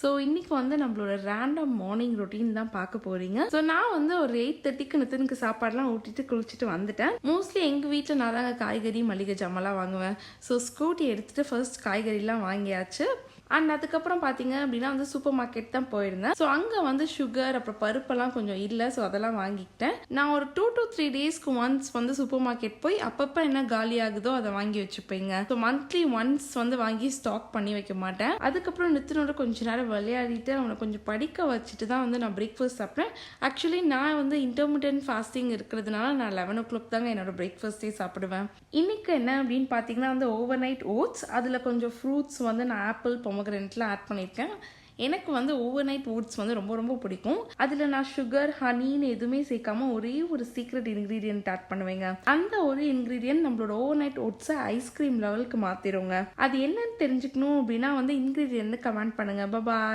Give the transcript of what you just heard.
So இன்னைக்கு வந்து நம்மளோட ரேண்டம் மார்னிங் ரொட்டீன் தான் பார்க்க போறீங்க. ஸோ நான் வந்து ஒரு 8:30க்கு நித்தினுக்கு சாப்பாடுலாம் ஊட்டிட்டு குளிச்சுட்டு வந்துட்டேன். மோஸ்ட்லி எங்கள் வீட்டில் நான் தாங்க காய்கறி மளிகை ஜாமான்லாம் வாங்குவேன். ஸோ ஸ்கூட்டி எடுத்துட்டு ஃபர்ஸ்ட் காய்கறிலாம் வாங்கியாச்சு. அண்ட் அதுக்கப்புறம் பார்த்தீங்க அப்படின்னா வந்து சூப்பர் மார்க்கெட் தான் போயிருந்தேன். ஸோ அங்கே வந்து சுகர் அப்புறம் பருப்பெல்லாம் கொஞ்சம் இல்லை. ஸோ அதெல்லாம் வாங்கிக்கிட்டேன். நான் ஒரு 2 to 3 டேஸ்க்கு ஒன்ஸ் வந்து சூப்பர் மார்க்கெட் போய் அப்பப்போ என்ன காலி ஆகுதோ அதை வாங்கி வச்சுப்பேங்க. ஸோ மந்த்லி ஒன்ஸ் வந்து வாங்கி ஸ்டாக் பண்ணி வைக்க மாட்டேன். அதுக்கப்புறம் நித்தினோட கொஞ்ச நேரம் விளையாடிட்டு அவனை கொஞ்சம் படிக்க வச்சுட்டு தான் வந்து நான் பிரேக்ஃபாஸ்ட் சாப்பிட்டேன். ஆக்சுவலி நான் வந்து இன்டர்மீடியன்ட் ஃபாஸ்டிங் இருக்கிறதுனால நான் 11 o'clock தாங்க என்னோட பிரேக்ஃபாஸ்ட்டே சாப்பிடுவேன். இன்னைக்கு என்ன அப்படின்னு பார்த்தீங்கன்னா வந்து ஓவர் நைட் ஓட்ஸ், அதில் கொஞ்சம் ஃப்ரூட்ஸ் வந்து நான் ஆப்பிள் பொமோகிரானேட்லாம் ஆட் பண்ணியிருக்கேன். எனக்கு வந்து ஓவர் நைட் ஓட்ஸ் வந்து ரொம்ப ரொம்ப பிடிக்கும். அதில் நான் சுகர் ஹனின்னு எதுவுமே சேர்க்காம ஒரே ஒரு சீக்ரெட் இன்க்ரீடியன்ட் ஆட் பண்ணுவேங்க. அந்த ஒரு இன்க்ரீடியன்ட் நம்மளோட ஓவர் நைட் ஓட்ஸை ஐஸ்கிரீம் லெவலுக்கு மாற்றிடுங்க. அது என்னன்னு தெரிஞ்சுக்கணும் அப்படின்னா வந்து இன்க்ரீடியன்ட் கமெண்ட் பண்ணுங்க. பாய்.